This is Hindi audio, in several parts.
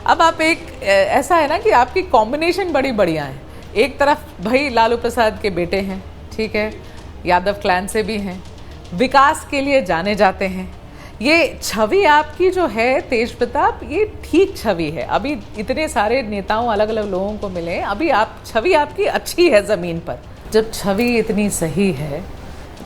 अब आप ऐसा है ना कि आपकी कॉम्बिनेशन बड़ी बढ़िया है। एक तरफ भाई लालू प्रसाद के बेटे हैं, ठीक है, यादव क्लैन से भी हैं, विकास के लिए जाने जाते हैं। ये छवि आपकी जो है तेज प्रताप, ये ठीक छवि है। अभी इतने सारे नेताओं अलग अलग लोगों को मिले, अभी छवि आपकी अच्छी है ज़मीन पर। जब छवि इतनी सही है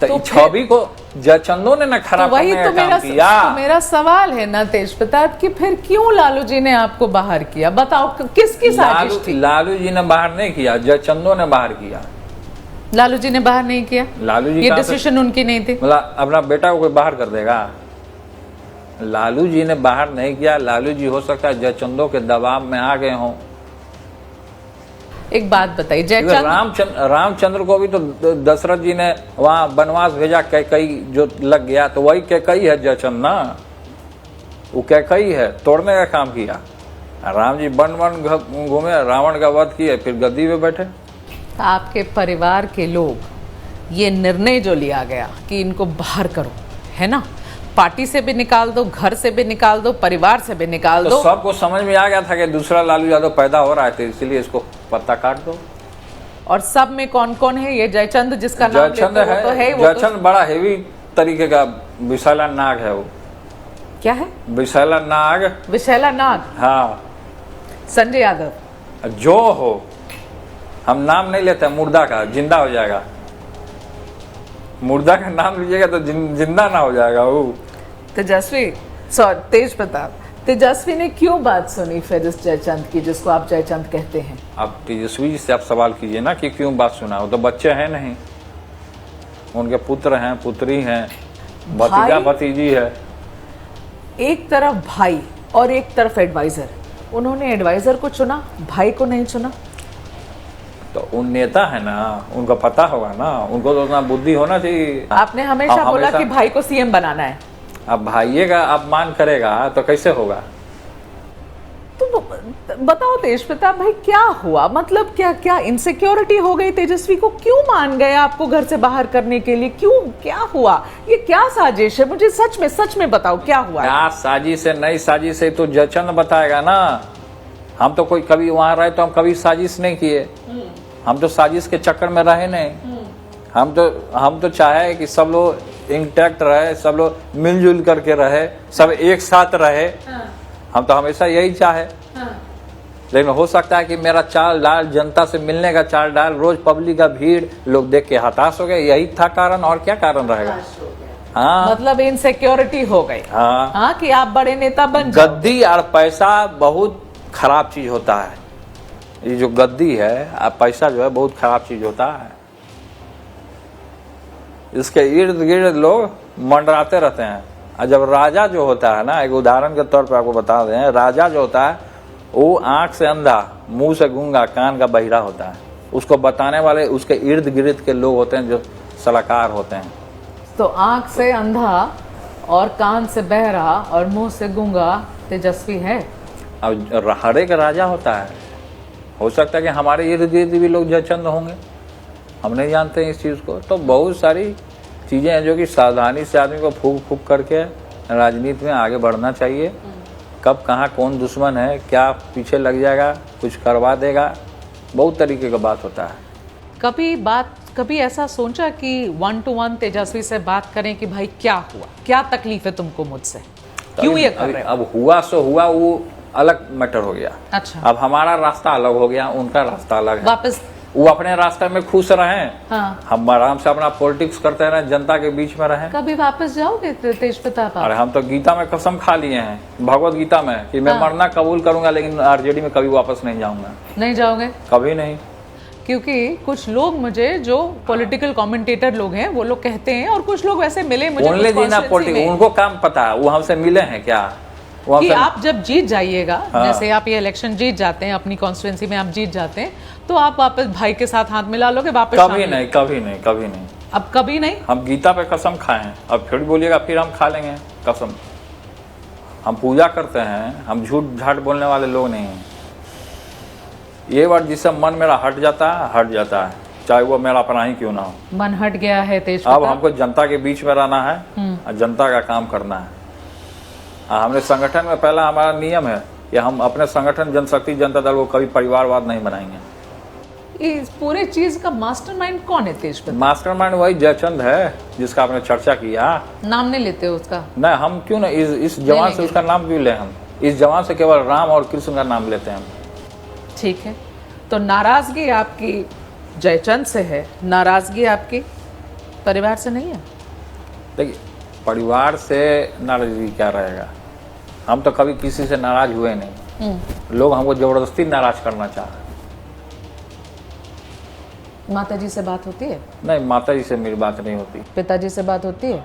तो छवि को जयचंदो ने न खराब करने का काम किया। तो मेरा सवाल है ना तेज प्रताप कि फिर क्यों लालू जी ने आपको बाहर किया? बताओ किसकी साजिश थी? लालू जी ने बाहर नहीं किया, जयचंदो ने बाहर किया। लालू जी ने बाहर नहीं किया? लालू जी ये डिसीजन उनकी नहीं थी। मतलब अपना बेटा को कोई बाहर कर देगा? लालू जी ने बाहर नहीं किया। लालू जी हो सकता है जयचंदो के दबाव में आ गए हों। एक बात बताइए, जयचंद रामचंद्र को भी तो दशरथ जी ने वहां वनवास भेजा, कैकई जो लग गया, तो वही कैकई है जयचंद ना, वो कैकई है, तोड़ने का काम किया। राम जी वन वन घूमे, रावण का वध किए, फिर गद्दी पे बैठे। आपके परिवार के लोग ये निर्णय जो लिया गया कि इनको बाहर करो, है ना, पार्टी से भी निकाल दो, घर से भी निकाल दो, परिवार से भी निकाल दो, सबको समझ में आ गया था कि दूसरा लालू यादव पैदा हो रहा है, तो इसलिए इसको पत्ता काट दो। और सब में कौन कौन है? ये जयचंद जिसका नाम जयचंद है, तो है जयचंद बड़ा हेवी तरीके का विशाला नाग है। वो क्या है? विशाला नाग। विशाला नाग? हाँ। संजय यादव जो हो, हम नाम नहीं लेते मुर्दा का, जिंदा हो जाएगा। मुर्दा का नाम लीजिएगा तो जिंदा ना हो जाएगा वो। तेजस्वी, तेज प्रताप, तेजस्वी ने क्यों बात सुनी फिर इस जयचंद की, जिसको आप जयचंद कहते हैं? अब तेजस्वी जी से आप सवाल कीजिए ना कि क्यों बात सुना। वो तो बच्चे हैं नहीं, उनके पुत्र हैं, पुत्री हैं, भतीजा भतीजी है। एक तरफ भाई और एक तरफ एडवाइजर, उन्होंने एडवाइजर को चुना, भाई को नहीं चुना। तो उन नेता है ना, उनको पता होगा ना, उनको तो उतना बुद्धि होना चाहिए। आपने हमेशा बोला कि भाई को सीएम बनाना है। अब भाइये का अपमान करेगा तो कैसे होगा? तो बताओ तेज प्रताप भाई, क्या हुआ? मतलब क्या इनसिक्योरिटी हो गई तेजस्वी को? क्यों मान गए आपको घर से बाहर करने के लिए? क्यों, क्या हुआ? ये क्या साजिश है? मुझे सच में बताओ, क्या हुआ? क्या साजिश है, नई साजिश है तो जयचंद बताएगा ना। हम तो कोई कभी वहां रहे तो हम कभी साजिश नहीं किए, हम तो साजिश के चक्कर में रहे नहीं। हम तो चाहे कि सब लोग इंटैक्ट रहे, सब लोग मिलजुल करके रहे, सब एक साथ रहे। हम तो हमेशा यही चाहे। लेकिन हो सकता है कि मेरा चाल डाल, जनता से मिलने का चाल डाल, रोज पब्लिक का भीड़, लोग देख के हताश हो गए। यही था कारण, और क्या कारण रहेगा? हाँ, मतलब इनसिक्योरिटी हो गई। हाँ, कि आप बड़े नेता बन जाओ। गद्दी और पैसा बहुत खराब चीज होता है। ये जो गद्दी है, पैसा जो है बहुत खराब चीज होता है। इसके इर्द गिर्द लोग मंडराते रहते हैं। और जब राजा जो होता है ना, एक उदाहरण के तौर पर आपको बता दें, राजा जो होता है वो आंख से अंधा, मुंह से गूंगा, कान का बहिरा होता है। उसको बताने वाले उसके इर्द गिर्द के लोग होते हैं जो सलाहकार होते हैं। तो आंख से अंधा और कान से बहरा और मुंह से गूंगा तेजस्वी है। अब हर एक राजा होता है, हो सकता है कि हमारे इर्द गिर्द भी लोग जयचंद होंगे, हम नहीं जानते हैं इस चीज़ को। तो बहुत सारी चीज़ें हैं जो कि सावधानी से आदमी को फूक फूक करके राजनीति में आगे बढ़ना चाहिए। कब कहाँ कौन दुश्मन है, क्या पीछे लग जाएगा, कुछ करवा देगा, बहुत तरीके का बात होता है। कभी ऐसा सोचा कि 1 to 1 तेजस्वी से बात करें कि भाई क्या हुआ, क्या तकलीफ है तुमको मुझसे, क्यों ये कर रहे हो? अब हुआ सो हुआ, वो अलग मैटर हो गया। अच्छा, अब हमारा रास्ता अलग हो गया, उनका रास्ता अलग है। वापस वो अपने रास्ते में खुश रहें। हाँ। हम आराम से अपना पॉलिटिक्स करते रहें, जनता के बीच में रहें। कभी वापस जाओगे तेज प्रताप? अरे हम तो गीता में कसम खा लिए हैं, भगवत गीता में, कि मैं मरना कबूल करूंगा लेकिन आरजेडी में कभी वापस नहीं जाऊंगा। नहीं जाओगे? कभी नहीं। क्योंकि कुछ लोग मुझे, जो पॉलिटिकल कमेंटेटर लोग हैं, वो लोग कहते हैं, और कुछ लोग वैसे मिले मुझे, उनको काम पता है, वो हमसे मिले हैं क्या कि आप जब जीत जाइएगा, जैसे आप ये इलेक्शन जीत जाते हैं, अपनी कॉन्स्टिट्यूएंसी में आप जीत जाते हैं, तो आप वापस भाई के साथ हाथ मिला लोगे वापस? कभी नहीं, कभी नहीं, कभी नहीं। अब कभी नहीं? हम गीता पे कसम खाए हैं, अब फिर बोलिएगा फिर हम खा लेंगे कसम। हम पूजा करते हैं, हम झूठ झाट बोलने वाले लोग नहीं हैं। ये बात जिससे मन मेरा हट जाता है, चाहे वो मेरा अपना ही क्यों ना हो। मन हट गया है तेज। अब हमको जनता के बीच में रहना है और जनता का काम करना है। हमने संगठन में पहला हमारा नियम है कि हम अपने संगठन जनशक्ति जनता दल को कभी परिवारवाद नहीं बनाएंगे। इस पूरे चीज का मास्टरमाइंड कौन है तेज प्रताप? मास्टरमाइंड वही जयचंद है जिसका आपने चर्चा किया। नाम नहीं लेते हो उसका? नहीं, हम क्यों ना इस जवान से उसका नाम क्यों लें? हम इस जवान से केवल राम और कृष्ण का नाम लेते हैं हम। ठीक है, तो नाराजगी आपकी जयचंद से है, नाराजगी आपकी परिवार से नहीं है? देखिए, परिवार से नाराजगी क्या रहेगा? हम तो कभी किसी से नाराज हुए नहीं। लोग हमको जबरदस्ती नाराज करना चाह रहे हैं। माताजी से बात होती है? नहीं, माता जी से मेरी बात नहीं होती। पिताजी से बात होती है?